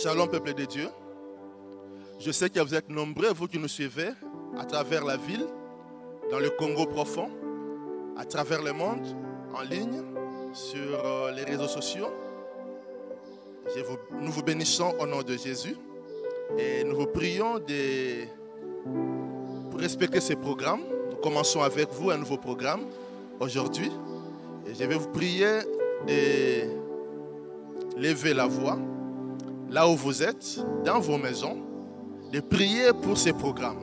Shalom, peuple de Dieu. Je sais que vous êtes nombreux, vous qui nous suivez, à travers la ville, dans le Congo profond, à travers le monde, en ligne, sur les réseaux sociaux. Nous vous bénissons au nom de Jésus et nous vous prions pour respecter ces programmes. Nous commençons avec vous un nouveau programme aujourd'hui. Et je vais vous prier de lever la voix là où vous êtes, dans vos maisons, de prier pour ces programmes.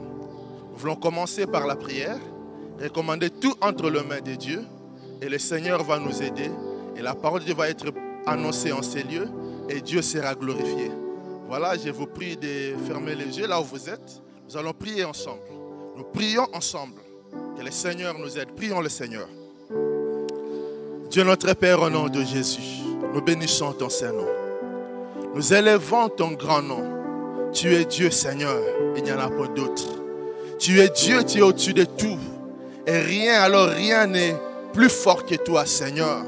Nous voulons commencer par la prière, recommander tout entre les mains de Dieu et le Seigneur va nous aider et la parole de Dieu va être annoncée en ces lieux et Dieu sera glorifié. Voilà, je vous prie de fermer les yeux là où vous êtes. Nous allons prier ensemble. Nous prions ensemble. Que le Seigneur nous aide. Prions le Seigneur. Dieu notre Père, au nom de Jésus, nous bénissons ton Saint-Nom. Nous élevons ton grand nom. Tu es Dieu, Seigneur. Il n'y en a pas d'autre. Tu es Dieu, tu es au-dessus de tout. Et rien n'est plus fort que toi, Seigneur.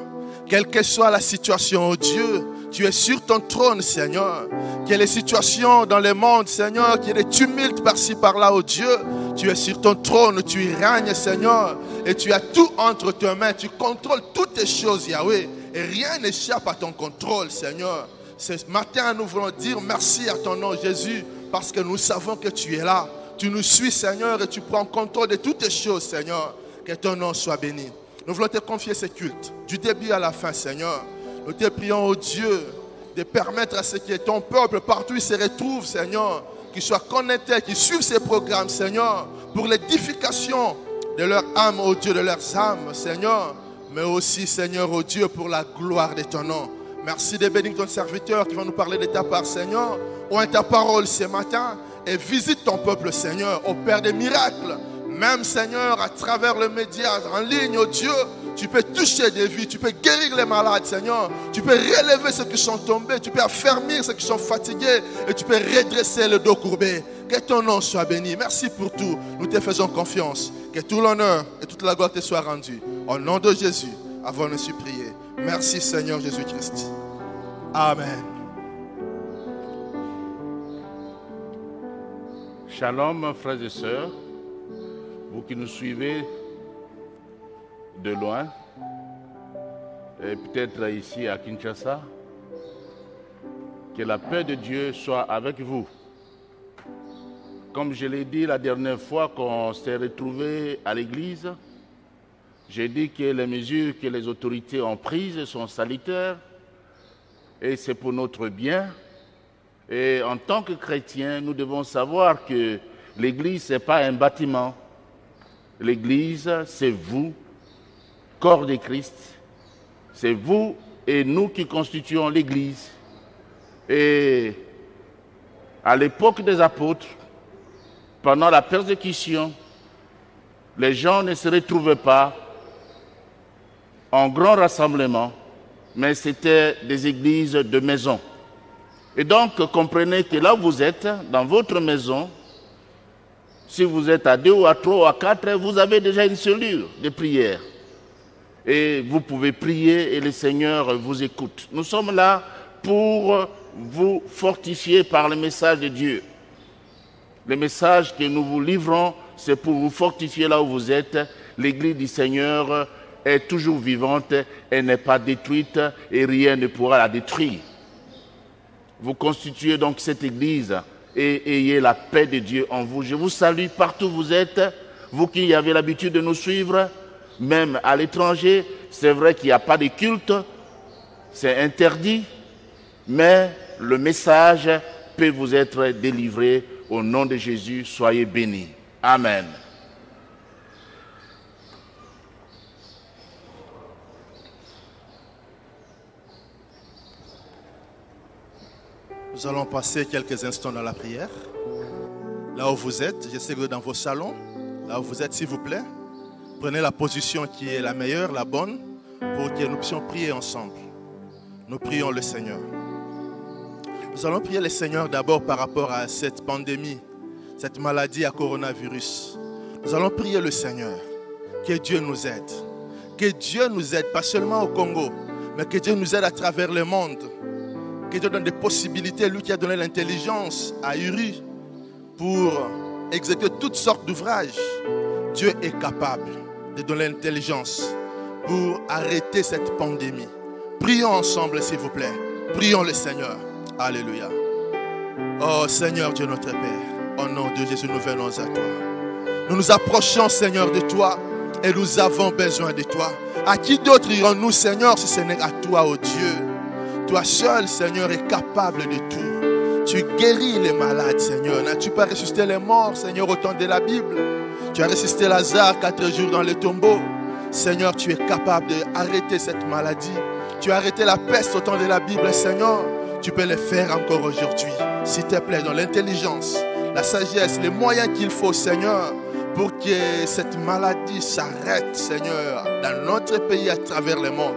Quelle que soit la situation, oh Dieu, tu es sur ton trône, Seigneur. Qu'il y ait les situations dans le monde, Seigneur, qu'il y ait des tumultes par-ci, par-là, oh Dieu. Tu es sur ton trône, tu y règnes, Seigneur. Et tu as tout entre tes mains. Tu contrôles toutes les choses, Yahweh. Et rien n'échappe à ton contrôle, Seigneur. Ce matin, nous voulons dire merci à ton nom, Jésus, parce que nous savons que tu es là. Tu nous suis, Seigneur, et tu prends contrôle de toutes les choses, Seigneur. Que ton nom soit béni. Nous voulons te confier ce culte, du début à la fin, Seigneur. Nous te prions, oh Dieu, de permettre à ce que ton peuple, partout où il se retrouve, Seigneur, qu'ils soient connectés, qu'ils suivent ces programmes, Seigneur, pour l'édification de leur âme, oh Dieu, de leurs âmes, Seigneur, mais aussi, Seigneur, oh Dieu, pour la gloire de ton nom. Merci de bénir ton serviteur qui va nous parler de ta part, Seigneur. Ouvre ta parole ce matin et visite ton peuple, Seigneur. Opère des miracles. Même, Seigneur, à travers le média, en ligne, oh Dieu, tu peux toucher des vies, tu peux guérir les malades, Seigneur. Tu peux relever ceux qui sont tombés, tu peux affermir ceux qui sont fatigués et tu peux redresser le dos courbé. Que ton nom soit béni. Merci pour tout. Nous te faisons confiance. Que tout l'honneur et toute la gloire te soient rendus. Au nom de Jésus, avons-nous supplié. Merci Seigneur Jésus-Christ. Amen. Shalom frères et sœurs, vous qui nous suivez de loin, et peut-être ici à Kinshasa, que la paix de Dieu soit avec vous. Comme je l'ai dit la dernière fois qu'on s'est retrouvés à l'église, j'ai dit que les mesures que les autorités ont prises sont salutaires et c'est pour notre bien. Et en tant que chrétiens, nous devons savoir que l'église, ce n'est pas un bâtiment. L'église, c'est vous, corps de Christ. C'est vous et nous qui constituons l'église. Et à l'époque des apôtres, pendant la persécution, les gens ne se retrouvaient pas en grand rassemblement, mais c'était des églises de maison. Et donc, comprenez que là où vous êtes, dans votre maison, si vous êtes à 2 ou à 3 ou à 4, vous avez déjà une cellule de prière. Et vous pouvez prier et le Seigneur vous écoute. Nous sommes là pour vous fortifier par le message de Dieu. Le message que nous vous livrons, c'est pour vous fortifier là où vous êtes. L'Église du Seigneur est toujours vivante, elle n'est pas détruite et rien ne pourra la détruire. Vous constituez donc cette Église et ayez la paix de Dieu en vous. Je vous salue partout où vous êtes, vous qui avez l'habitude de nous suivre, même à l'étranger. C'est vrai qu'il n'y a pas de culte, c'est interdit, mais le message peut vous être délivré. Au nom de Jésus, soyez bénis. Amen. Nous allons passer quelques instants dans la prière. Là où vous êtes, je sais que dans vos salons, là où vous êtes, s'il vous plaît, prenez la position qui est la meilleure, la bonne, pour que nous puissions prier ensemble. Nous prions le Seigneur. Nous allons prier le Seigneur d'abord par rapport à cette pandémie, cette maladie à coronavirus. Nous allons prier le Seigneur, que Dieu nous aide. Que Dieu nous aide, pas seulement au Congo, mais que Dieu nous aide à travers le monde. Que Dieu donne des possibilités. Lui qui a donné l'intelligence à Uri pour exécuter toutes sortes d'ouvrages. Dieu est capable de donner l'intelligence pour arrêter cette pandémie. Prions ensemble, s'il vous plaît. Prions le Seigneur. Alléluia. Oh Seigneur Dieu notre Père, au nom de Jésus, nous venons à toi. Nous nous approchons, Seigneur, de toi et nous avons besoin de toi. À qui d'autre irons-nous, Seigneur, si ce n'est à toi, oh Dieu? Toi seul, Seigneur, est capable de tout. Tu guéris les malades, Seigneur. N'as-tu pas ressuscité les morts, Seigneur, au temps de la Bible? Tu as ressuscité Lazare 4 jours dans le tombeau. Seigneur, tu es capable d'arrêter cette maladie. Tu as arrêté la peste au temps de la Bible, Seigneur. Tu peux le faire encore aujourd'hui. S'il te plaît, dans l'intelligence, la sagesse, les moyens qu'il faut, Seigneur, pour que cette maladie s'arrête, Seigneur, dans notre pays, à travers le monde.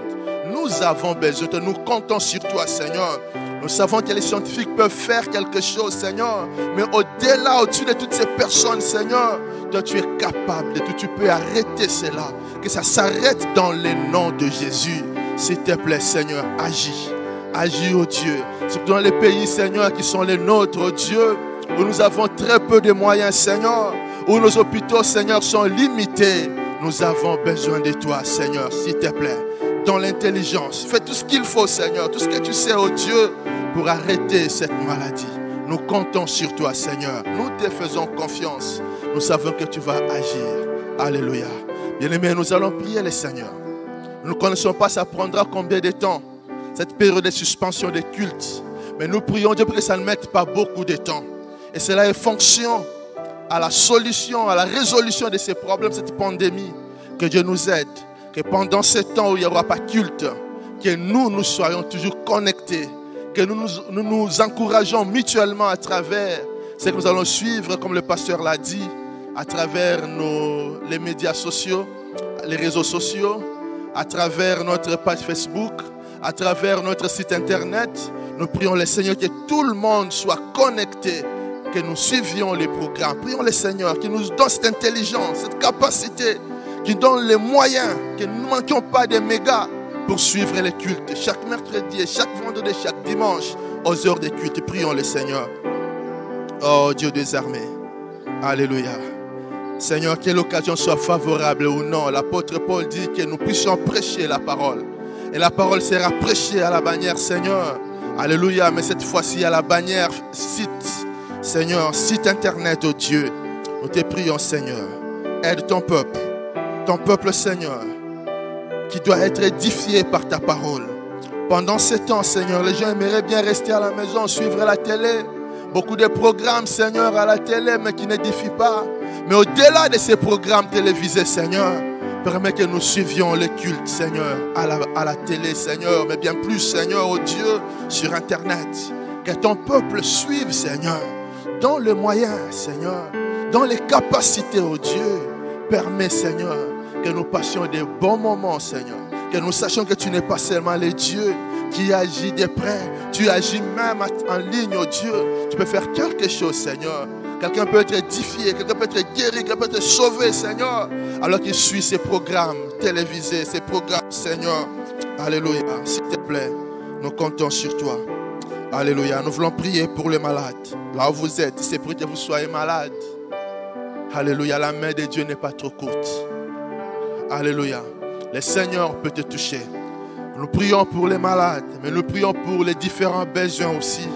Nous avons besoin de nous comptons sur toi, Seigneur. Nous savons que les scientifiques peuvent faire quelque chose, Seigneur. Mais au-delà, au-dessus de toutes ces personnes, Seigneur, toi, tu es capable de tout. Tu peux arrêter cela. Que ça s'arrête dans le nom de Jésus. S'il te plaît, Seigneur, agis. Agis, oh Dieu. Surtout dans les pays, Seigneur, qui sont les nôtres, oh Dieu, où nous avons très peu de moyens, Seigneur. Où nos hôpitaux, Seigneur, sont limités. Nous avons besoin de toi, Seigneur, s'il te plaît. Dans l'intelligence, fais tout ce qu'il faut, Seigneur, tout ce que tu sais, oh Dieu, pour arrêter cette maladie. Nous comptons sur toi, Seigneur. Nous te faisons confiance. Nous savons que tu vas agir. Alléluia. Bien-aimés, nous allons prier le Seigneur. Nous ne connaissons pas, ça prendra combien de temps, cette période de suspension des cultes. Mais nous prions Dieu pour que ça ne mette pas beaucoup de temps. Et cela est fonction à la solution, à la résolution de ces problèmes, cette pandémie. Que Dieu nous aide. Que pendant ce temps où il n'y aura pas culte, que nous soyons toujours connectés. Que nous nous encourageons mutuellement à travers ce que nous allons suivre, comme le pasteur l'a dit, à travers les médias sociaux, les réseaux sociaux, à travers notre page Facebook, à travers notre site internet. Nous prions le Seigneur que tout le monde soit connecté, que nous suivions les programmes. Prions le Seigneur qui nous donne cette intelligence, cette capacité, qui donne les moyens, que nous ne manquions pas des mégas pour suivre les cultes chaque mercredi et chaque vendredi, chaque dimanche aux heures des cultes. Prions le Seigneur. Oh Dieu des armées. Alléluia. Seigneur, que l'occasion soit favorable ou non. L'apôtre Paul dit que nous puissions prêcher la parole. Et la parole sera prêchée à la bannière, Seigneur. Alléluia. Mais cette fois-ci à la bannière site. Seigneur, site internet, oh Dieu. Nous te prions, Seigneur. Aide ton peuple, Seigneur, qui doit être édifié par ta parole. Pendant ce temps, Seigneur, les gens aimeraient bien rester à la maison, suivre la télé. Beaucoup de programmes, Seigneur, à la télé, mais qui n'édifient pas. Mais au-delà de ces programmes télévisés, Seigneur, permets que nous suivions les cultes, Seigneur, à la télé, Seigneur, mais bien plus, Seigneur, oh Dieu, sur Internet. Que ton peuple suive, Seigneur, dans les moyens, Seigneur, dans les capacités, oh Dieu. Permets, Seigneur, que nous passions des bons moments, Seigneur. Que nous sachions que tu n'es pas seulement le Dieu qui agit de près. Tu agis même en ligne, oh Dieu. Tu peux faire quelque chose, Seigneur. Quelqu'un peut être édifié, quelqu'un peut être guéri, quelqu'un peut être sauvé, Seigneur. Alors qu'il suit ces programmes télévisés, ces programmes, Seigneur. Alléluia. S'il te plaît, nous comptons sur toi. Alléluia. Nous voulons prier pour les malades. Là où vous êtes, c'est pour que vous soyez malades. Alléluia, la main de Dieu n'est pas trop courte. Alléluia, le Seigneur peut te toucher. Nous prions pour les malades, mais nous prions pour les différents besoins aussi.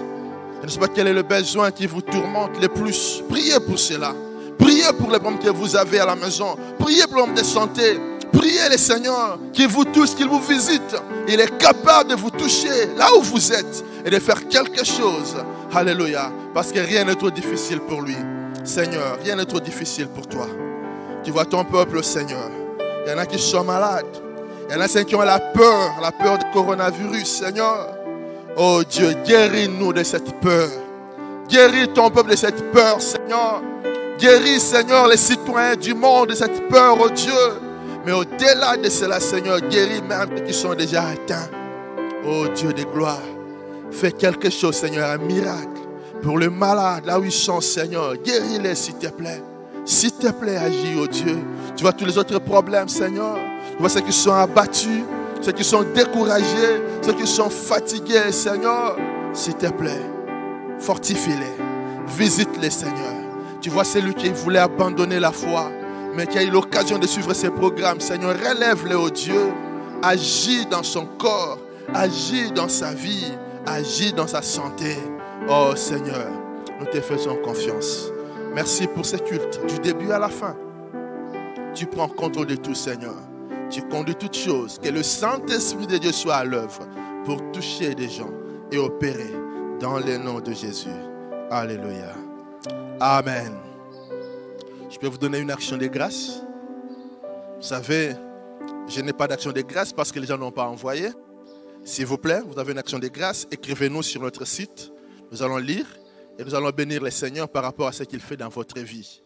Je ne sais pas quel est le besoin qui vous tourmente le plus. Priez pour cela. Priez pour les problèmes que vous avez à la maison. Priez pour les problèmes de santé. Priez le Seigneur qui vous touche, qu'il vous visite. Il est capable de vous toucher là où vous êtes et de faire quelque chose. Alléluia, parce que rien n'est trop difficile pour lui. Seigneur, rien n'est trop difficile pour toi. Tu vois ton peuple, Seigneur. Il y en a qui sont malades. Il y en a qui ont la peur du coronavirus, Seigneur. Oh Dieu, guéris-nous de cette peur. Guéris ton peuple de cette peur, Seigneur. Guéris, Seigneur, les citoyens du monde de cette peur, oh Dieu. Mais au-delà de cela, Seigneur, guéris même ceux qui sont déjà atteints. Oh Dieu de gloire. Fais quelque chose, Seigneur, un miracle. Pour les malades, là où ils sont, Seigneur, guéris-les, s'il te plaît. S'il te plaît, agis, oh Dieu. Tu vois tous les autres problèmes, Seigneur. Tu vois ceux qui sont abattus, ceux qui sont découragés, ceux qui sont fatigués, Seigneur. S'il te plaît, fortifie-les. Visite-les, Seigneur. Tu vois celui qui voulait abandonner la foi, mais qui a eu l'occasion de suivre ces programmes. Seigneur, relève-les, oh Dieu. Agis dans son corps. Agis dans sa vie. Agis dans sa santé. Oh Seigneur, nous te faisons confiance. Merci pour ce culte, du début à la fin. Tu prends contrôle de tout, Seigneur. Tu conduis toutes choses. Que le Saint-Esprit de Dieu soit à l'œuvre pour toucher des gens et opérer dans le nom de Jésus. Alléluia. Amen. Je peux vous donner une action de grâce. Vous savez, je n'ai pas d'action de grâce parce que les gens n'ont pas envoyé. S'il vous plaît, vous avez une action de grâce, écrivez-nous sur notre site. Nous allons lire et nous allons bénir le Seigneur par rapport à ce qu'il fait dans votre vie.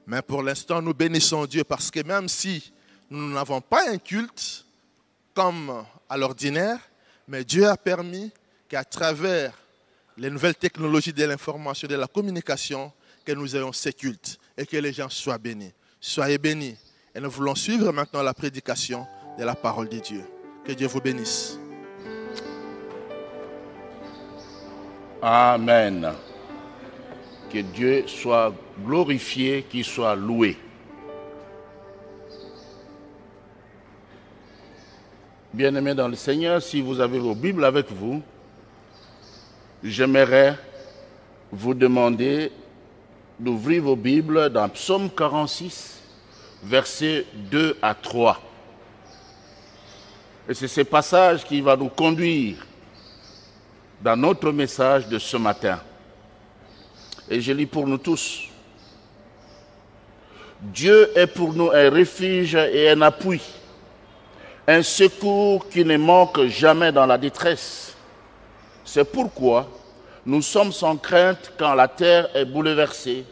Mais pour l'instant, nous bénissons Dieu parce que même si nous n'avons pas un culte comme à l'ordinaire, mais Dieu a permis qu'à travers les nouvelles technologies de l'information et de la communication, que nous ayons ces cultes et que les gens soient bénis. Soyez bénis. Et nous voulons suivre maintenant la prédication de la parole de Dieu. Que Dieu vous bénisse. Amen. Que Dieu soit glorifié, qu'il soit loué. Bien-aimés dans le Seigneur, si vous avez vos Bibles avec vous, j'aimerais vous demander d'ouvrir vos Bibles dans Psaume 46, versets 2 à 3. Et c'est ce passage qui va nous conduire dans notre message de ce matin. Et je lis pour nous tous. Dieu est pour nous un refuge et un appui, un secours qui ne manque jamais dans la détresse. C'est pourquoi nous sommes sans crainte quand la terre est bouleversée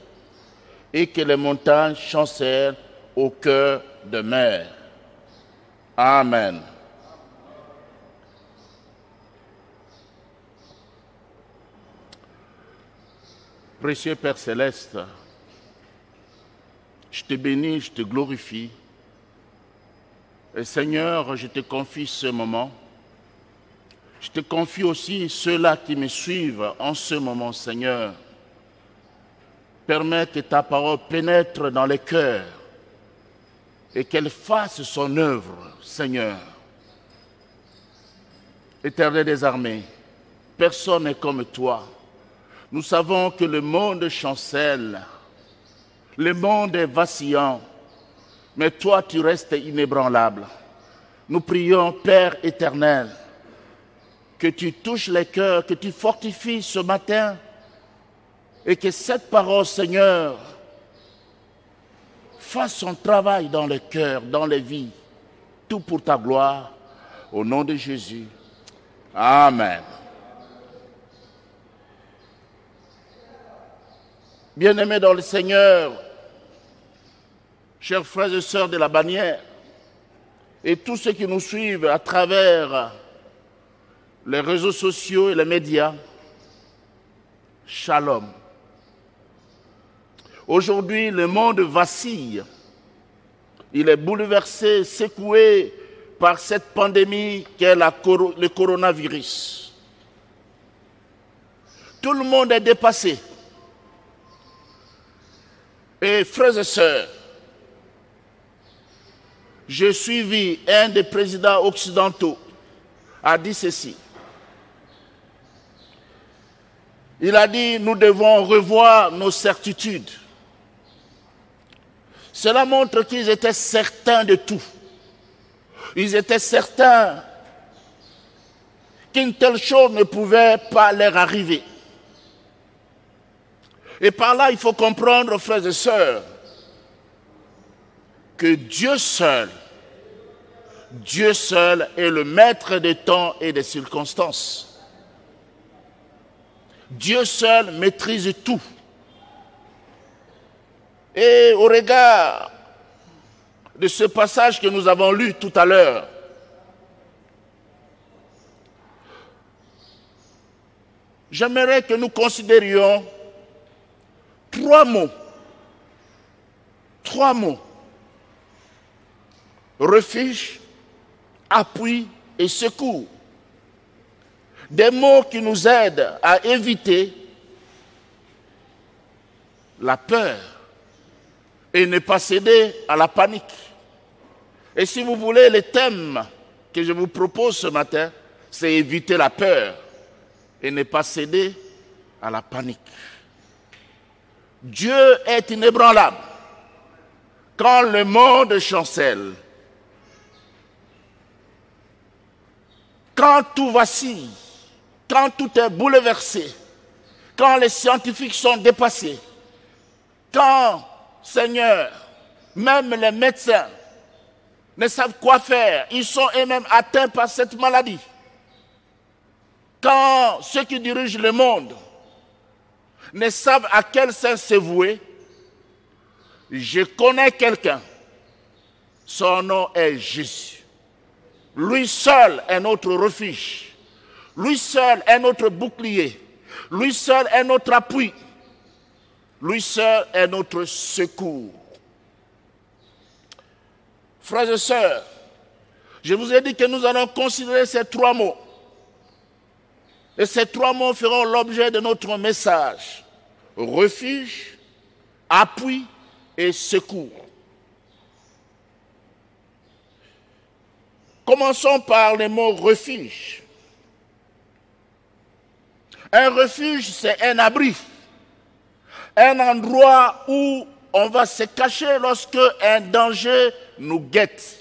et que les montagnes chancellent au cœur de mer. Amen. Précieux Père Céleste, je te bénis, je te glorifie. Et Seigneur, je te confie ce moment. Je te confie aussi ceux-là qui me suivent en ce moment, Seigneur. Permets que ta parole pénètre dans les cœurs et qu'elle fasse son œuvre, Seigneur. Éternel des armées, personne n'est comme toi. Nous savons que le monde chancelle, le monde est vacillant, mais toi tu restes inébranlable. Nous prions, Père éternel, que tu touches les cœurs, que tu fortifies ce matin et que cette parole, Seigneur, fasse son travail dans les cœurs, dans les vies, tout pour ta gloire, au nom de Jésus. Amen. Bien-aimés dans le Seigneur, chers frères et sœurs de la bannière, et tous ceux qui nous suivent à travers les réseaux sociaux et les médias, shalom. Aujourd'hui, le monde vacille. Il est bouleversé, secoué par cette pandémie qu'est le coronavirus. Tout le monde est dépassé. Et frères et sœurs, j'ai suivi un des présidents occidentaux, a dit ceci. Il a dit, nous devons revoir nos certitudes. Cela montre qu'ils étaient certains de tout. Ils étaient certains qu'une telle chose ne pouvait pas leur arriver. Et par là, il faut comprendre, frères et sœurs, que Dieu seul est le maître des temps et des circonstances. Dieu seul maîtrise tout. Et au regard de ce passage que nous avons lu tout à l'heure, j'aimerais que nous considérions trois mots. Refuge, appui et secours. Des mots qui nous aident à éviter la peur et ne pas céder à la panique. Et si vous voulez, le thème que je vous propose ce matin, c'est éviter la peur et ne pas céder à la panique. Dieu est inébranlable. Quand le monde chancelle, quand tout vacille, quand tout est bouleversé, quand les scientifiques sont dépassés, quand, Seigneur, même les médecins ne savent quoi faire, ils sont eux-mêmes atteints par cette maladie. Quand ceux qui dirigent le monde ne savent à quel sens se vouer, je connais quelqu'un, son nom est Jésus. Lui seul est notre refuge. Lui seul est notre bouclier. Lui seul est notre appui. Lui seul est notre secours. Frères et sœurs, je vous ai dit que nous allons considérer ces trois mots. Et ces trois mots feront l'objet de notre message. Refuge, appui et secours. Commençons par le mot refuge. Un refuge, c'est un abri. Un endroit où on va se cacher lorsque un danger nous guette.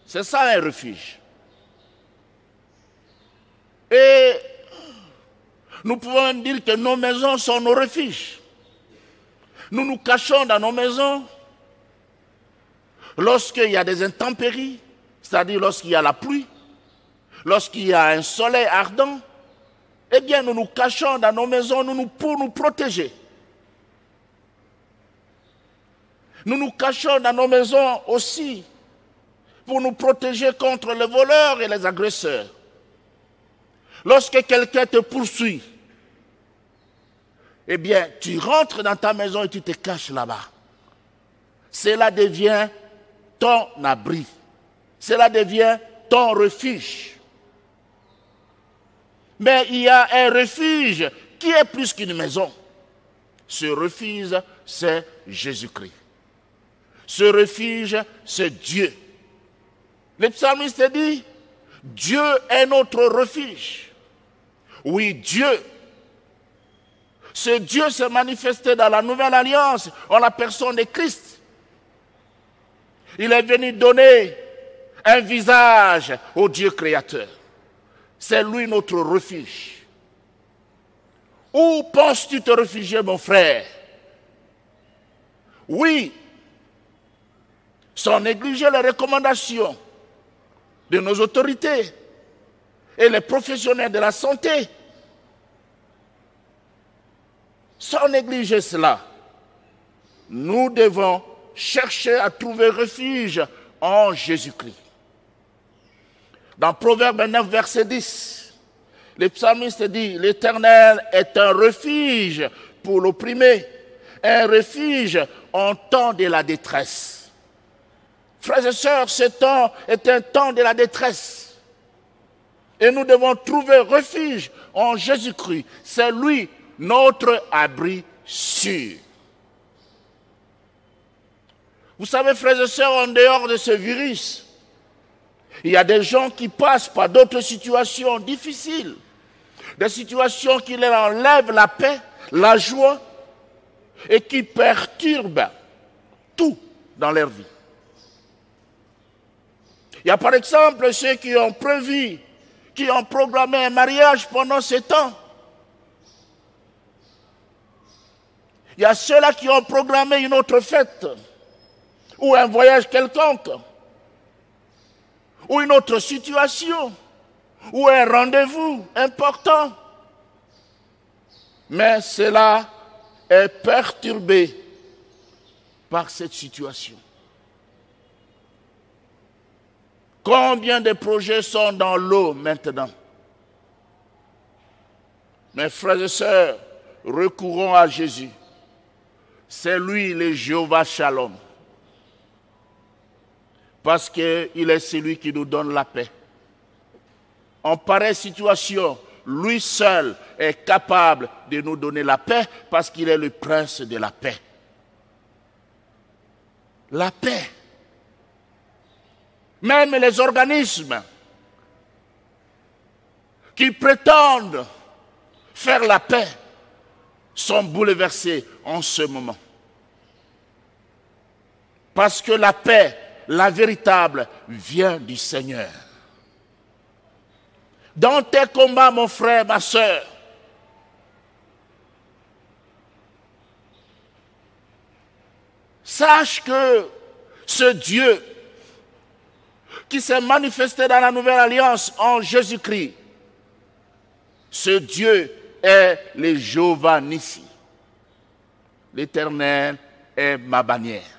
C'est ça un refuge. Et nous pouvons dire que nos maisons sont nos refuges. Nous nous cachons dans nos maisons lorsqu'il y a des intempéries, c'est-à-dire lorsqu'il y a la pluie, lorsqu'il y a un soleil ardent. Eh bien, nous nous cachons dans nos maisons pour nous protéger. Nous nous cachons dans nos maisons aussi pour nous protéger contre les voleurs et les agresseurs. Lorsque quelqu'un te poursuit, eh bien, tu rentres dans ta maison et tu te caches là-bas. Cela devient ton abri. Cela devient ton refuge. Mais il y a un refuge qui est plus qu'une maison. Ce refuge, c'est Jésus-Christ. Ce refuge, c'est Dieu. Le psalmiste dit, Dieu est notre refuge. Oui, Dieu. Ce Dieu s'est manifesté dans la nouvelle alliance en la personne de Christ. Il est venu donner un visage au Dieu créateur. C'est lui notre refuge. Où penses-tu te réfugier, mon frère? Oui, sans négliger les recommandations de nos autorités et les professionnels de la santé. Sans négliger cela, nous devons chercher à trouver refuge en Jésus-Christ. Dans Proverbe 9, verset 10, le psalmiste dit, l'Éternel est un refuge pour l'opprimé, un refuge en temps de la détresse. Frères et sœurs, ce temps est un temps de la détresse. Et nous devons trouver refuge en Jésus-Christ. C'est lui notre abri sûr. Vous savez, frères et sœurs, en dehors de ce virus, il y a des gens qui passent par d'autres situations difficiles, des situations qui leur enlèvent la paix, la joie et qui perturbent tout dans leur vie. Il y a par exemple ceux qui ont prévu, qui ont programmé un mariage pendant ce temps. Il y a ceux-là qui ont programmé une autre fête ou un voyage quelconque ou une autre situation ou un rendez-vous important. Mais cela est perturbé par cette situation. Combien de projets sont dans l'eau maintenant? Mes frères et sœurs, recourons à Jésus. C'est lui le Jéhovah Shalom. Parce qu'il est celui qui nous donne la paix. en pareille situation, lui seul est capable de nous donner la paix parce qu'il est le prince de la paix. La paix. Même les organismes qui prétendent faire la paix sont bouleversés en ce moment. Parce que la paix, la véritable, vient du Seigneur. Dans tes combats, mon frère, ma soeur, sache que ce Dieu qui s'est manifesté dans la nouvelle alliance en Jésus-Christ, ce Dieu est le Jéhovah Nissi. L'Éternel est ma bannière.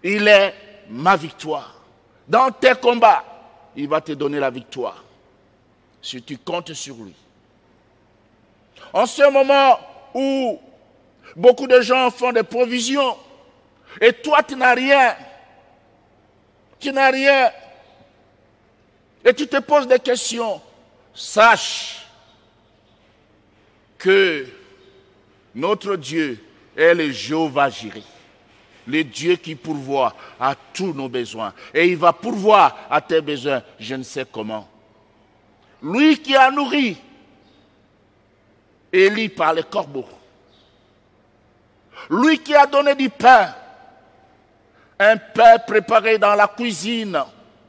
Il est ma victoire. Dans tes combats, il va te donner la victoire. Si tu comptes sur lui. En ce moment où beaucoup de gens font des provisions, et toi tu n'as rien, et tu te poses des questions, sache que notre Dieu est le Jéhovah Jireh, le Dieu qui pourvoit à tous nos besoins. Et il va pourvoir à tes besoins, je ne sais comment. Lui qui a nourri Élie par les corbeaux. Lui qui a donné du pain. Un pain préparé dans la cuisine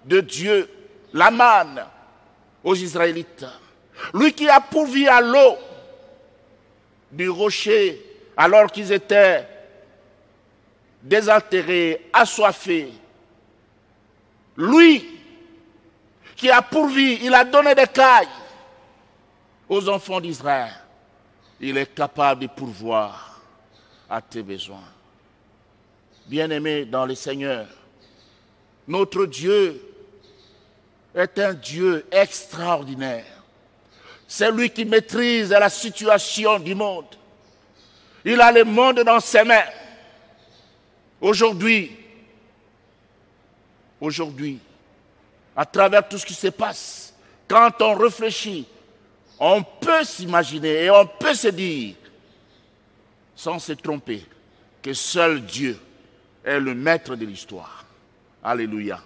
de Dieu, la manne aux Israélites. Lui qui a pourvu à l'eau du rocher alors qu'ils étaient désaltérés, assoiffés. Lui qui a pourvu, il a donné des cailles aux enfants d'Israël. Il est capable de pourvoir à tes besoins. Bien-aimés dans le Seigneur, notre Dieu est un Dieu extraordinaire. C'est lui qui maîtrise la situation du monde. Il a le monde dans ses mains. Aujourd'hui, à travers tout ce qui se passe, quand on réfléchit, on peut s'imaginer et on peut se dire, sans se tromper, que seul Dieu est le maître de l'histoire. Alléluia.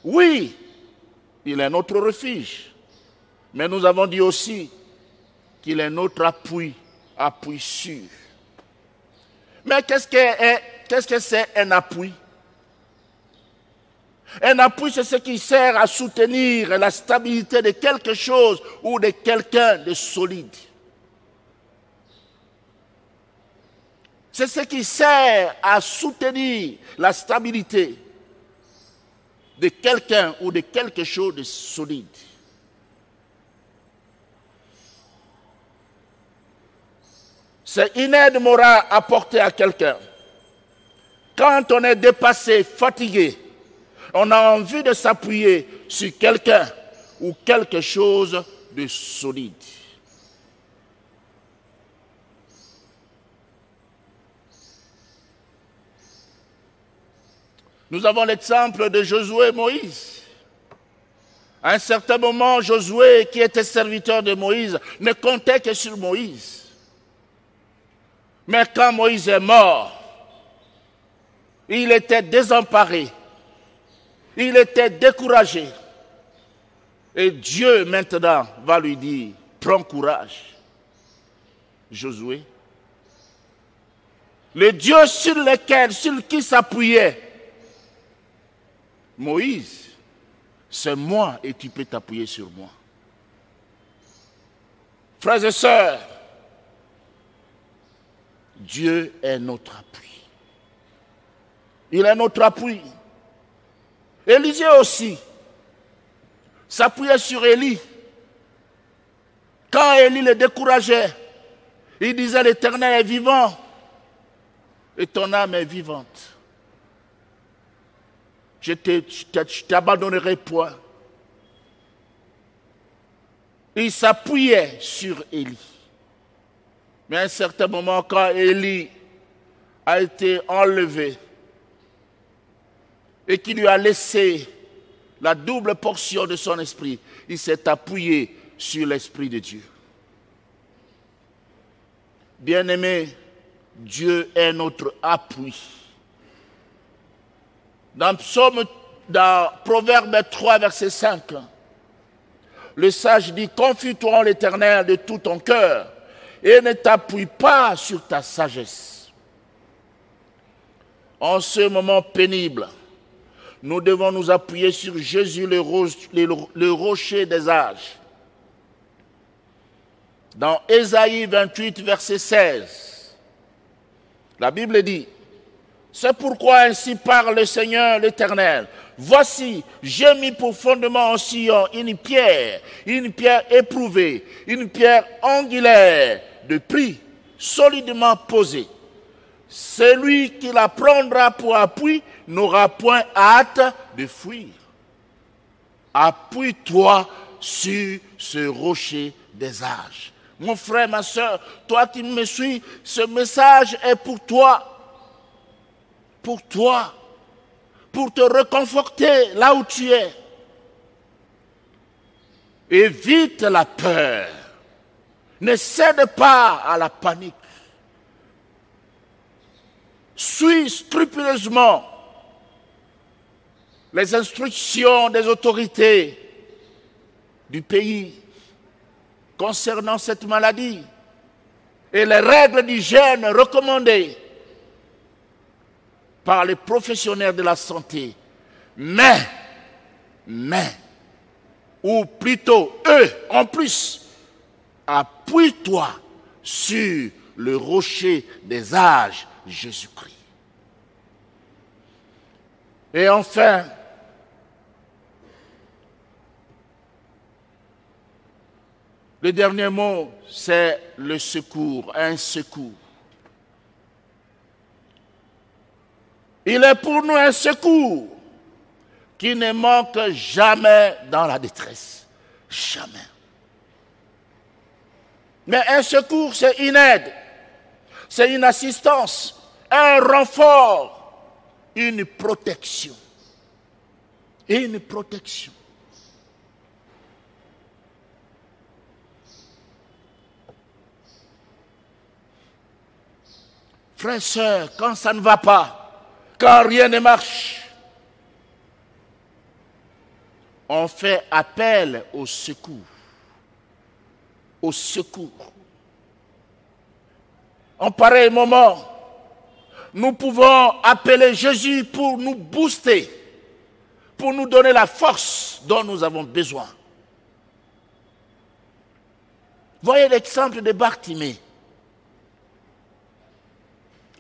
Oui, il est notre refuge, mais nous avons dit aussi qu'il est notre appui sûr. Mais qu'est-ce que c'est un appui? Un appui, c'est ce qui sert à soutenir la stabilité de quelque chose ou de quelqu'un de solide. C'est ce qui sert à soutenir la stabilité de quelqu'un ou de quelque chose de solide. C'est une aide morale apportée à quelqu'un. Quand on est dépassé, fatigué, on a envie de s'appuyer sur quelqu'un ou quelque chose de solide. Nous avons l'exemple de Josué et Moïse. À un certain moment, Josué, qui était serviteur de Moïse, ne comptait que sur Moïse. Mais quand Moïse est mort, il était désemparé. Il était découragé. Et Dieu maintenant va lui dire, prends courage, Josué. Le Dieu sur qui s'appuyait Moïse, c'est moi et tu peux t'appuyer sur moi. Frères et sœurs, Dieu est notre appui. Il est notre appui. Élisée aussi s'appuyait sur Élie. Quand Élie le décourageait, il disait, l'Éternel est vivant et ton âme est vivante. Je t'abandonnerai point. Il s'appuyait sur Élie. Mais à un certain moment, quand Élie a été enlevé et qu'il lui a laissé la double portion de son esprit. Il s'est appuyé sur l'Esprit de Dieu. Bien-aimé, Dieu est notre appui. Dans Proverbe 3, verset 5, le sage dit, confie-toi en l'Éternel de tout ton cœur et ne t'appuie pas sur ta sagesse. En ce moment pénible, nous devons nous appuyer sur Jésus, le rocher des âges. Dans Ésaïe 28, verset 16, la Bible dit, c'est pourquoi ainsi parle le Seigneur l'Éternel. Voici, j'ai mis pour fondement en Sion une pierre éprouvée, une pierre angulaire de prix, solidement posée. Celui qui la prendra pour appui n'aura point hâte de fuir. Appuie-toi sur ce rocher des âges. Mon frère, ma soeur, toi qui me suis, ce message est pour toi. Pour toi. Pour te réconforter là où tu es. Évite la peur. Ne cède pas à la panique. Suis scrupuleusement les instructions des autorités du pays concernant cette maladie et les règles d'hygiène recommandées par les professionnels de la santé. Mais, ou plutôt eux, en plus, appuie-toi sur le rocher des âges, Jésus-Christ. Et enfin, le dernier mot, c'est le secours, un secours. Il est pour nous un secours qui ne manque jamais dans la détresse. Jamais. Mais un secours, c'est une aide, c'est une assistance, un renfort, une protection. Une protection. Frères et sœurs, quand ça ne va pas, quand rien ne marche, on fait appel au secours. Au secours. En pareil moment, nous pouvons appeler Jésus pour nous booster, pour nous donner la force dont nous avons besoin. Voyez l'exemple de Bartimée.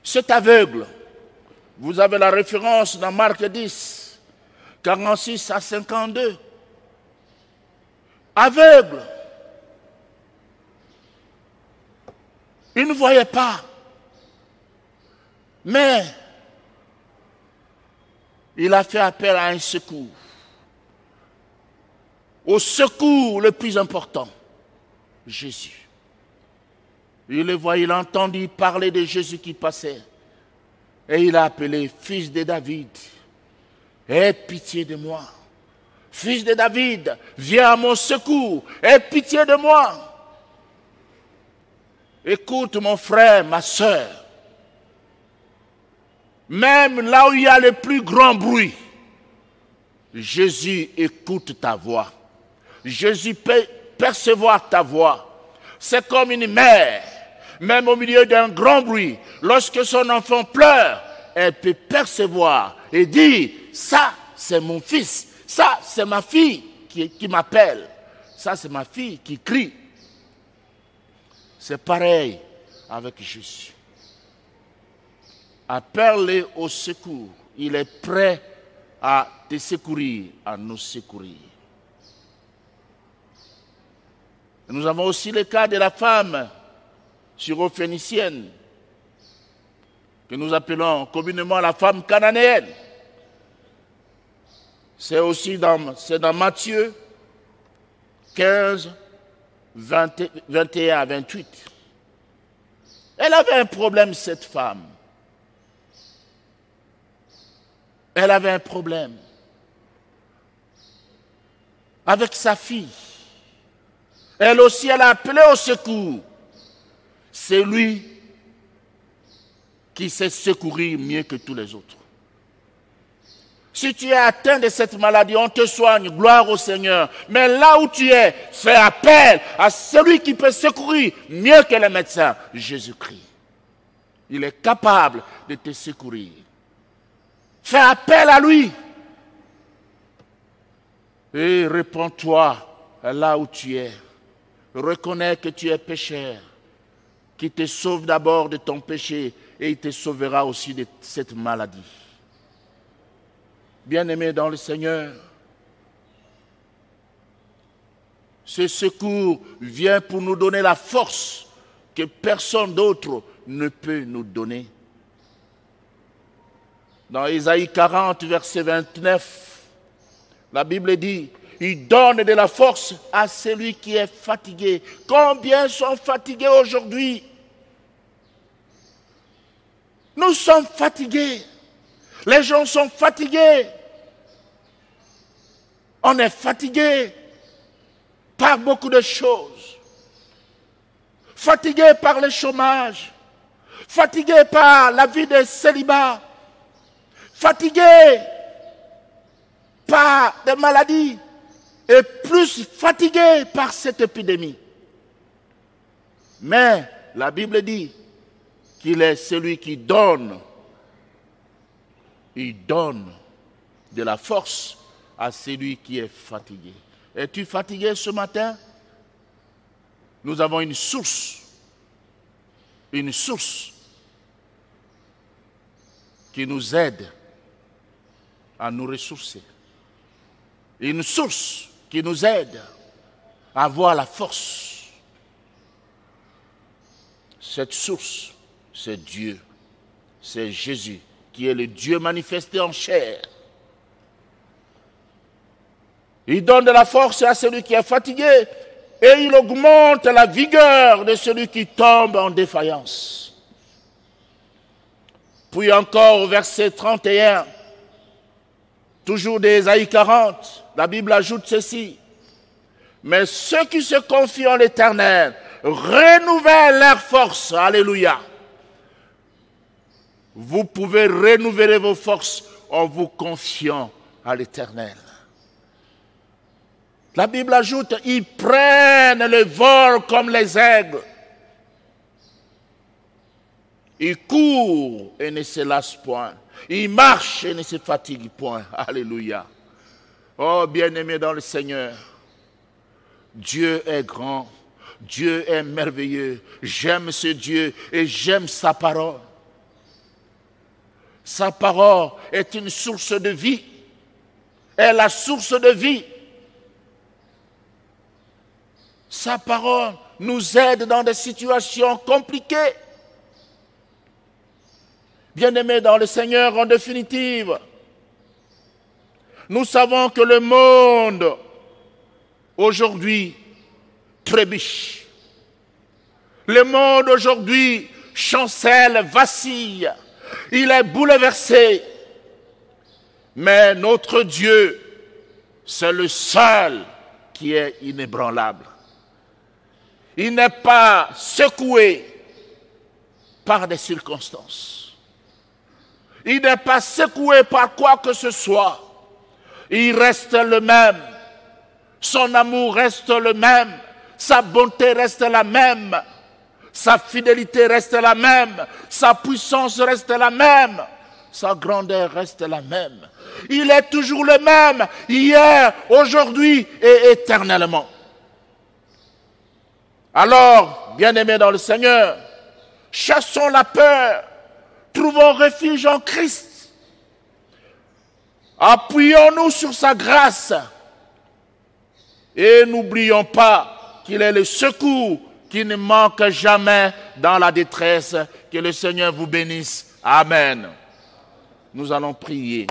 Cet aveugle, vous avez la référence dans Marc 10, 46 à 52. Aveugle. Il ne voyait pas. Mais il a fait appel à un secours. Au secours le plus important, Jésus. Il le voit, il a entendu parler de Jésus qui passait. Et il a appelé, fils de David, aie pitié de moi. Fils de David, viens à mon secours, aie pitié de moi. Écoute mon frère, ma soeur. Même là où il y a le plus grand bruit, Jésus écoute ta voix. Jésus peut percevoir ta voix. C'est comme une mère, même au milieu d'un grand bruit, lorsque son enfant pleure, elle peut percevoir et dire, ça c'est mon fils, ça c'est ma fille qui m'appelle, ça c'est ma fille qui crie. C'est pareil avec Jésus. Appelle-le au secours. Il est prêt à te secourir, à nous secourir. Nous avons aussi le cas de la femme syrophénicienne, que nous appelons communément la femme cananéenne. C'est aussi dans Matthieu 15, 21 à 28. Elle avait un problème, cette femme. Elle avait un problème. avec sa fille. Elle aussi, elle a appelé au secours. C'est lui qui sait secourir mieux que tous les autres. Si tu es atteint de cette maladie, on te soigne, gloire au Seigneur. Mais là où tu es, fais appel à celui qui peut secourir mieux que les médecins, Jésus-Christ. Il est capable de te secourir. Fais appel à lui. Et réponds-toi là où tu es. Reconnais que tu es pécheur, qui te sauve d'abord de ton péché et il te sauvera aussi de cette maladie. Bien-aimés dans le Seigneur, ce secours vient pour nous donner la force que personne d'autre ne peut nous donner. Dans Ésaïe 40, verset 29, la Bible dit, il donne de la force à celui qui est fatigué. Combien sont fatigués aujourd'hui? Nous sommes fatigués. Les gens sont fatigués. On est fatigué par beaucoup de choses. Fatigué par le chômage. Fatigué par la vie de célibat. Fatigué par des maladies. Et plus fatigué par cette épidémie. Mais la Bible dit qu'il est celui qui donne. Il donne de la force à celui qui est fatigué. Es-tu fatigué ce matin? Nous avons une source qui nous aide à nous ressourcer. Une source qui nous aide à avoir la force. Cette source, c'est Dieu, c'est Jésus, qui est le Dieu manifesté en chair. Il donne de la force à celui qui est fatigué et il augmente la vigueur de celui qui tombe en défaillance. Puis encore au verset 31, toujours d'Ésaïe 40, la Bible ajoute ceci. Mais ceux qui se confient en l'Éternel renouvellent leur force. Alléluia. Vous pouvez renouveler vos forces en vous confiant à l'Éternel. La Bible ajoute, ils prennent le vol comme les aigles. Ils courent et ne se lassent point. Ils marchent et ne se fatiguent point. Alléluia. Oh, bien-aimés dans le Seigneur, Dieu est grand, Dieu est merveilleux. J'aime ce Dieu et j'aime sa parole. Sa parole est une source de vie. Est la source de vie. Sa parole nous aide dans des situations compliquées. Bien-aimés dans le Seigneur, en définitive, nous savons que le monde, aujourd'hui, trébuche. Le monde, aujourd'hui, chancelle, vacille. Il est bouleversé. Mais notre Dieu, c'est le seul qui est inébranlable. Il n'est pas secoué par des circonstances. Il n'est pas secoué par quoi que ce soit. Il reste le même. Son amour reste le même. Sa bonté reste la même. Sa fidélité reste la même. Sa puissance reste la même. Sa grandeur reste la même. Il est toujours le même, hier, aujourd'hui et éternellement. Alors, bien-aimés dans le Seigneur, chassons la peur, trouvons refuge en Christ. Appuyons-nous sur sa grâce et n'oublions pas qu'il est le secours qui ne manque jamais dans la détresse. Que le Seigneur vous bénisse. Amen. Nous allons prier.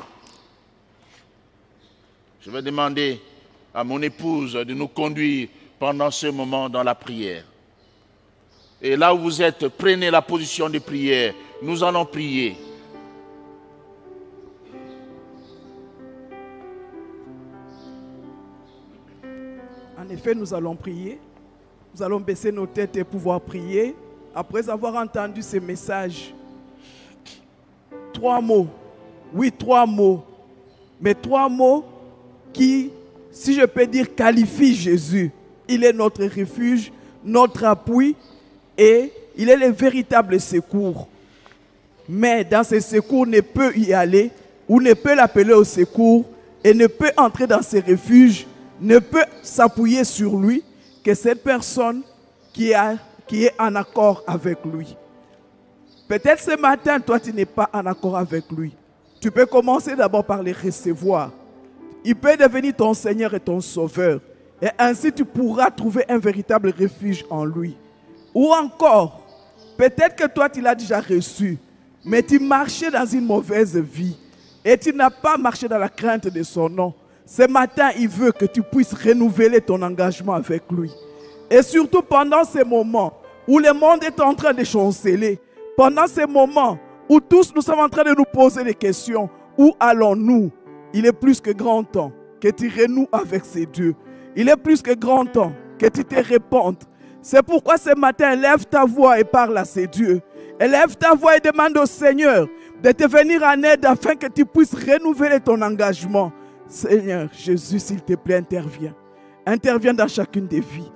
Je vais demander à mon épouse de nous conduire pendant ce moment dans la prière. Et là où vous êtes, prenez la position de prière. Nous allons prier. effet, nous allons prier. Nous allons baisser nos têtes et pouvoir prier. Après avoir entendu ces messages, 3 mots. Oui, 3 mots. Mais 3 mots qui, si je peux dire, qualifient Jésus. Il est notre refuge, notre appui et il est le véritable secours. Mais dans ce secours, ne peut y aller ou ne peut l'appeler au secours et ne peut entrer dans ce refuge, ne peut s'appuyer sur lui que cette personne qui est en accord avec lui. Peut-être ce matin, toi, tu n'es pas en accord avec lui. Tu peux commencer d'abord par le recevoir. Il peut devenir ton Seigneur et ton Sauveur. Et ainsi, tu pourras trouver un véritable refuge en lui. Ou encore, peut-être que toi, tu l'as déjà reçu, mais tu marchais dans une mauvaise vie et tu n'as pas marché dans la crainte de son nom. Ce matin, il veut que tu puisses renouveler ton engagement avec lui. Et surtout pendant ces moments où le monde est en train de chanceler, pendant ces moments où tous nous sommes en train de nous poser des questions, où allons-nous? Il est plus que grand temps que tu renoues avec ces dieux. Il est plus que grand temps que tu te répandes. C'est pourquoi ce matin, lève ta voix et parle à ces dieux. Élève ta voix et demande au Seigneur de te venir en aide afin que tu puisses renouveler ton engagement. Seigneur Jésus, s'il te plaît, interviens. Interviens dans chacune des vies.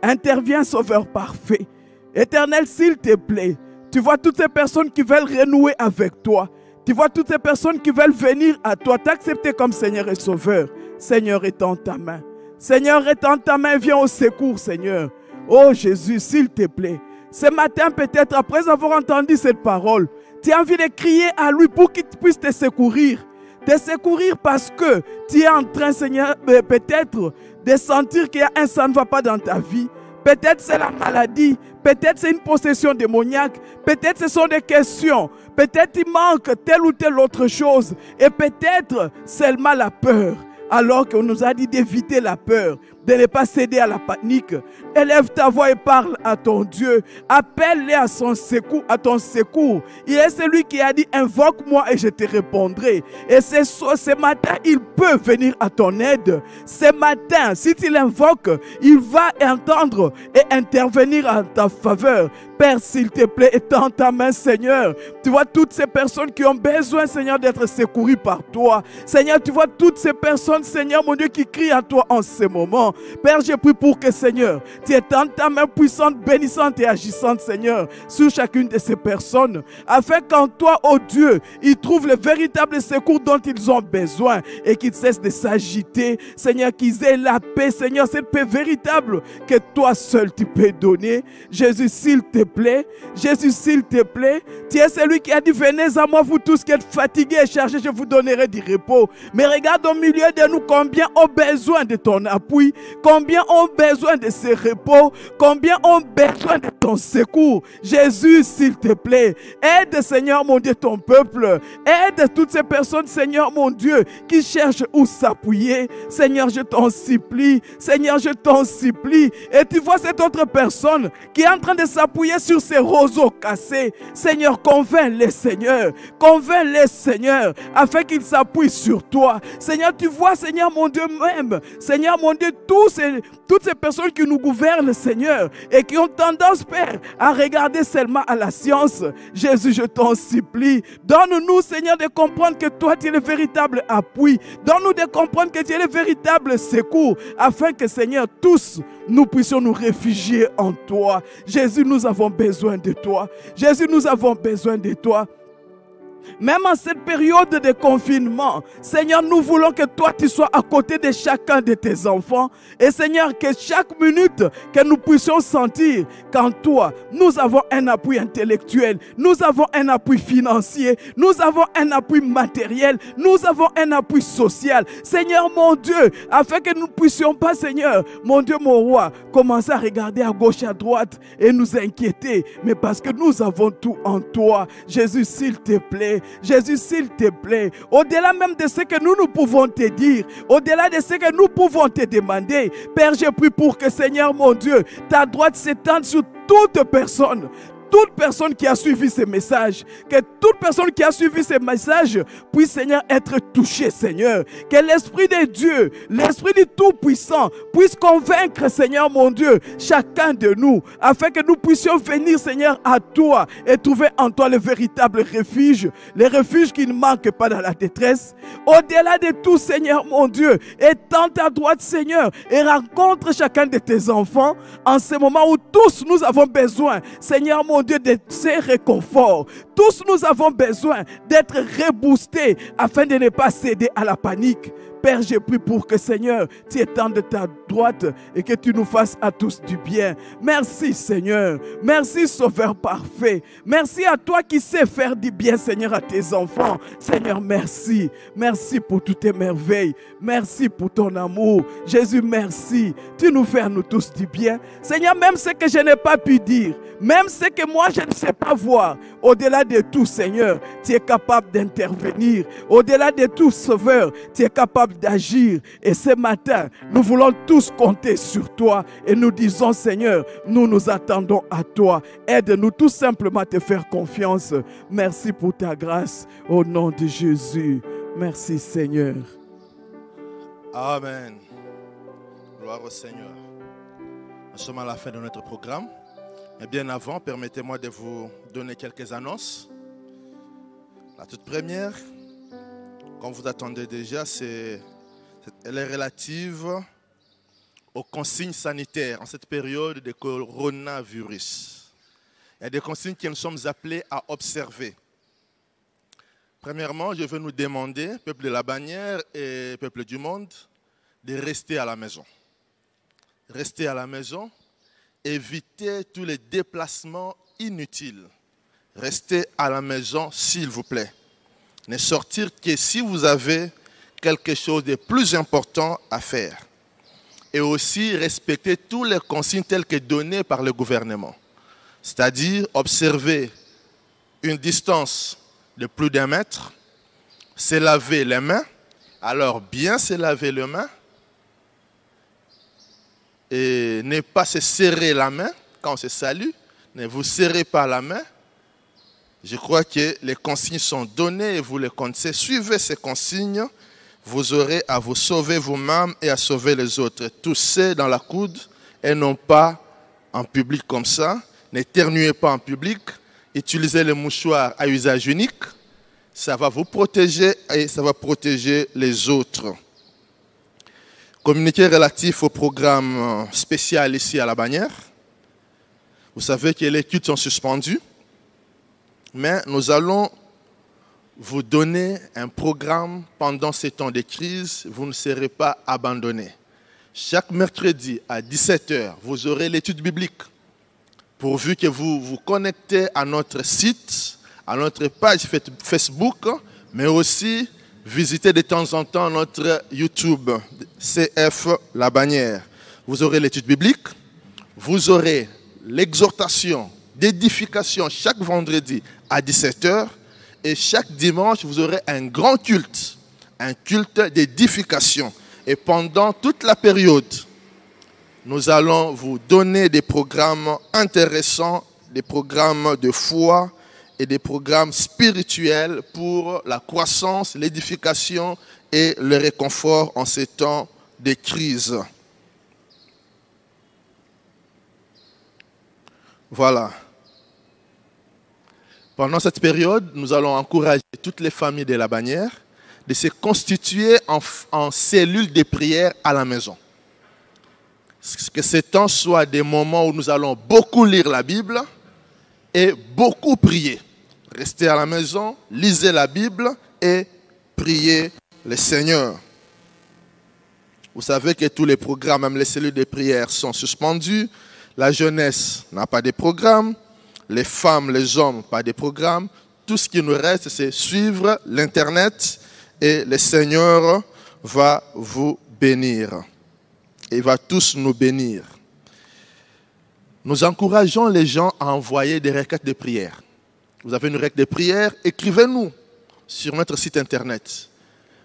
Interviens, Sauveur parfait. Éternel, s'il te plaît, tu vois toutes ces personnes qui veulent renouer avec toi. Tu vois toutes ces personnes qui veulent venir à toi, t'accepter comme Seigneur et Sauveur. Seigneur, étends ta main. Seigneur, étends ta main, viens au secours, Seigneur. Oh Jésus, s'il te plaît. Ce matin, peut-être, après avoir entendu cette parole, tu as envie de crier à lui pour qu'il puisse te secourir. Te secourir parce que tu es en train, Seigneur, peut-être de sentir qu'il y a un ça ne va pas dans ta vie. Peut-être c'est la maladie, peut-être c'est une possession démoniaque, peut-être ce sont des questions, peut-être il manque telle ou telle autre chose et peut-être seulement la peur. Alors qu'on nous a dit d'éviter la peur, de ne pas céder à la panique. Élève ta voix et parle à ton Dieu. Appelle-le à son secours, à ton secours. Il est celui qui a dit invoque-moi et je te répondrai. Et ce matin, il peut venir à ton aide. Ce matin, si tu l'invoques, il va entendre et intervenir en ta faveur. Père, s'il te plaît, étends ta main, Seigneur. Tu vois toutes ces personnes qui ont besoin, Seigneur, d'être secourues par toi. Seigneur, tu vois toutes ces personnes, Seigneur, mon Dieu, qui crient à toi en ce moment. Père, je prie pour que, Seigneur, tu étendes ta main puissante, bénissante et agissante, Seigneur, sur chacune de ces personnes, afin qu'en toi, oh Dieu, ils trouvent le véritable secours dont ils ont besoin et qu'ils cessent de s'agiter, Seigneur, qu'ils aient la paix, Seigneur, cette paix véritable que toi seul tu peux donner. Jésus, s'il te plaît, Jésus, s'il te plaît, tu es celui qui a dit, venez à moi, vous tous qui êtes fatigués et chargés, je vous donnerai du repos. Mais regarde au milieu de nous combien ont besoin de ton appui, combien ont besoin de ce repos, combien ont besoin de ton secours. Jésus, s'il te plaît, aide, Seigneur mon Dieu, ton peuple. Aide toutes ces personnes, Seigneur mon Dieu, qui cherchent où s'appuyer. Seigneur, je t'en supplie. Seigneur, je t'en supplie. Et tu vois cette autre personne qui est en train de s'appuyer sur ces roseaux cassés. Seigneur, convainc-les, Seigneur. Convainc-les, Seigneur, afin qu'ils s'appuient sur toi. Seigneur, tu vois, Seigneur mon Dieu, même, Seigneur mon Dieu, toutes ces personnes qui nous gouvernent, Seigneur, et qui ont tendance, Père, à regarder seulement à la science. Jésus, je t'en supplie. Donne-nous, Seigneur, de comprendre que toi, tu es le véritable appui. Donne-nous de comprendre que tu es le véritable secours, afin que, Seigneur, tous, nous puissions nous réfugier en toi. Jésus, nous avons besoin de toi. Jésus, nous avons besoin de toi. Même en cette période de confinement, Seigneur, nous voulons que toi, tu sois à côté de chacun de tes enfants. Et Seigneur, que chaque minute que nous puissions sentir qu'en toi, nous avons un appui intellectuel, nous avons un appui financier, nous avons un appui matériel, nous avons un appui social. Seigneur, mon Dieu, afin que nous ne puissions pas, Seigneur, mon Dieu, mon roi, commencer à regarder à gauche et à droite et nous inquiéter. Mais parce que nous avons tout en toi. Jésus, s'il te plaît, Jésus, s'il te plaît, au-delà même de ce que nous pouvons te dire, au-delà de ce que nous pouvons te demander, Père, je prie pour que, Seigneur mon Dieu, ta droite s'étende sur toute personne, toute personne qui a suivi ces messages, que toute personne qui a suivi ces messages puisse, Seigneur, être touchée, Seigneur. Que l'Esprit de Dieu, l'Esprit du Tout-Puissant puisse convaincre, Seigneur mon Dieu, chacun de nous, afin que nous puissions venir, Seigneur, à toi et trouver en toi le véritable refuge, le refuge qui ne manque pas dans la détresse. Au-delà de tout, Seigneur mon Dieu, étends ta droite, Seigneur, et rencontre chacun de tes enfants en ce moment où tous nous avons besoin, Seigneur mon Dieu, de ces réconforts. Tous nous avons besoin d'être reboostés afin de ne pas céder à la panique. Père, j'ai pris pour que, Seigneur, tu étendes ta droite et que tu nous fasses à tous du bien. Merci, Seigneur. Merci, Sauveur parfait. Merci à toi qui sais faire du bien, Seigneur, à tes enfants. Seigneur, merci. Merci pour toutes tes merveilles. Merci pour ton amour. Jésus, merci. Tu nous fais à nous tous du bien. Seigneur, même ce que je n'ai pas pu dire, même ce que moi je ne sais pas voir, au-delà de tout, Seigneur, tu es capable d'intervenir. Au-delà de tout, Sauveur, tu es capable d'agir. Et ce matin, nous voulons tous compter sur toi et nous disons, Seigneur, nous nous attendons à toi. Aide-nous tout simplement à te faire confiance. Merci pour ta grâce au nom de Jésus. Merci, Seigneur. Amen. Gloire au Seigneur. Nous sommes à la fin de notre programme. Mais bien avant, permettez-moi de vous donner quelques annonces. La toute première, comme vous attendez déjà, elle est relative aux consignes sanitaires en cette période de coronavirus. Il y a des consignes que nous sommes appelés à observer. Premièrement, je veux nous demander, peuple de la bannière et peuple du monde, de rester à la maison. Restez à la maison. Évitez tous les déplacements inutiles. Restez à la maison, s'il vous plaît. Ne sortir que si vous avez quelque chose de plus important à faire. Et aussi respecter tous les consignes telles que données par le gouvernement. C'est-à-dire observer une distance de plus d'1 mètre, se laver les mains, alors bien se laver les mains, et ne pas se serrer la main quand on se salue, ne vous serrez pas la main. Je crois que les consignes sont données et vous les connaissez. Suivez ces consignes, vous aurez à vous sauver vous-même et à sauver les autres. Toussez dans la coude et non pas en public comme ça. N'éternuez pas en public. Utilisez le mouchoir à usage unique. Ça va vous protéger et ça va protéger les autres. Communiqué relatif au programme spécial ici à la bannière. Vous savez que les cultes sont suspendus. Mais nous allons vous donner un programme pendant ces temps de crise. Vous ne serez pas abandonnés. Chaque mercredi à 17h, vous aurez l'étude biblique. Pourvu que vous vous connectez à notre site, à notre page Facebook, mais aussi visitez de temps en temps notre YouTube, CF La Bannière. Vous aurez l'étude biblique, vous aurez l'exhortation d'édification chaque vendredi à 17h et chaque dimanche, vous aurez un grand culte, un culte d'édification. Et pendant toute la période, nous allons vous donner des programmes intéressants, des programmes de foi et des programmes spirituels pour la croissance, l'édification et le réconfort en ces temps de crise. Voilà. Pendant cette période, nous allons encourager toutes les familles de la bannière de se constituer en cellules de prière à la maison. Que ces temps soient des moments où nous allons beaucoup lire la Bible et beaucoup prier. Restez à la maison, lisez la Bible et priez le Seigneur. Vous savez que tous les programmes, même les cellules de prière, sont suspendus. La jeunesse n'a pas de programme. Les femmes, les hommes, pas de programme. Tout ce qui nous reste, c'est suivre l'Internet et le Seigneur va vous bénir. Il va tous nous bénir. Nous encourageons les gens à envoyer des requêtes de prière. Vous avez une requête de prière, écrivez-nous sur notre site Internet.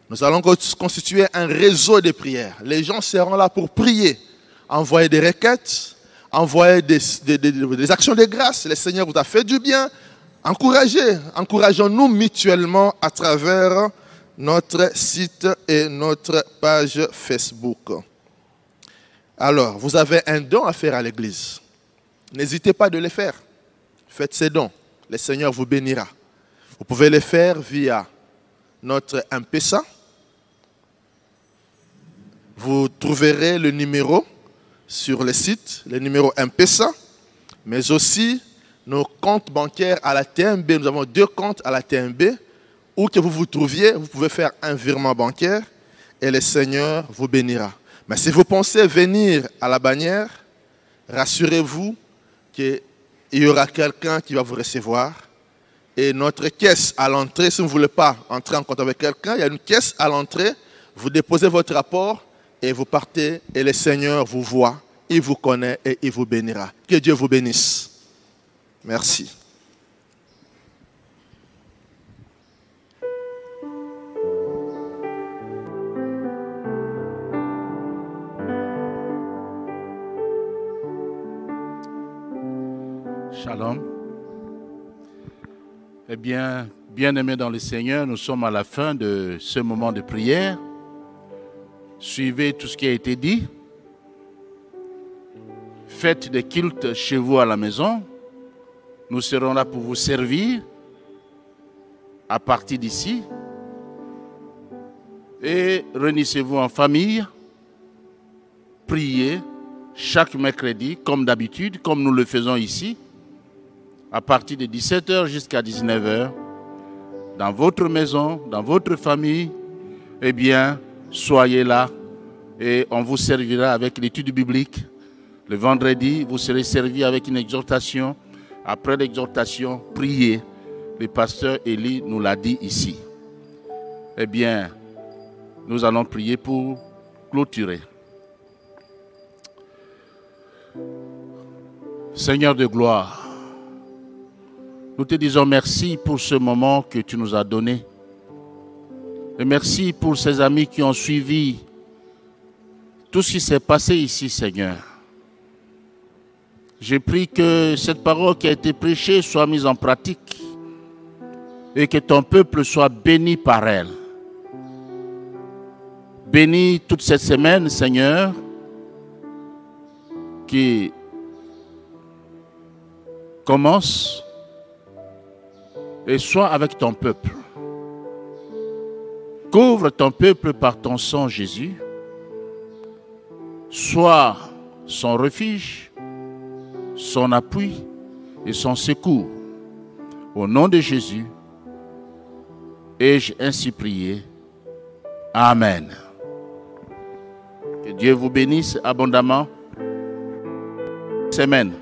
Nous allons constituer un réseau de prières. Les gens seront là pour prier. Envoyer des requêtes, envoyez des actions de grâce. Le Seigneur vous a fait du bien. Encourageons-nous mutuellement à travers notre site et notre page Facebook. Alors, vous avez un don à faire à l'église. N'hésitez pas de le faire. Faites ces dons. Le Seigneur vous bénira. Vous pouvez les faire via notre M-Pesa. Vous trouverez le numéro sur le site, le numéro M-Pesa, mais aussi nos comptes bancaires à la TMB. Nous avons 2 comptes à la TMB. Où que vous vous trouviez, vous pouvez faire un virement bancaire et le Seigneur vous bénira. Mais si vous pensez venir à la bannière, rassurez-vous qu'il y aura quelqu'un qui va vous recevoir. Et notre caisse à l'entrée, si vous ne voulez pas entrer en contact avec quelqu'un, il y a une caisse à l'entrée. Vous déposez votre rapport et vous partez et le Seigneur vous voit, il vous connaît et il vous bénira. Que Dieu vous bénisse. Merci. Shalom. Eh bien, bien-aimés dans le Seigneur, nous sommes à la fin de ce moment de prière. Suivez tout ce qui a été dit. Faites des cultes chez vous à la maison. Nous serons là pour vous servir à partir d'ici. Et réunissez-vous en famille. Priez chaque mercredi, comme d'habitude, comme nous le faisons ici, à partir de 17h jusqu'à 19h, dans votre maison, dans votre famille. Eh bien, soyez là et on vous servira avec l'étude biblique. Le vendredi, vous serez servi avec une exhortation. Après l'exhortation, priez. Le pasteur Élie nous l'a dit ici. Eh bien, nous allons prier pour clôturer. Seigneur de gloire, nous te disons merci pour ce moment que tu nous as donné. Et merci pour ces amis qui ont suivi tout ce qui s'est passé ici, Seigneur. Je prie que cette parole qui a été prêchée soit mise en pratique et que ton peuple soit béni par elle. Bénis toute cette semaine, Seigneur, qui commence et sois avec ton peuple. Couvre ton peuple par ton sang, Jésus. Sois son refuge, son appui et son secours. Au nom de Jésus, ai-je ainsi prié. Amen. Que Dieu vous bénisse abondamment. Amen.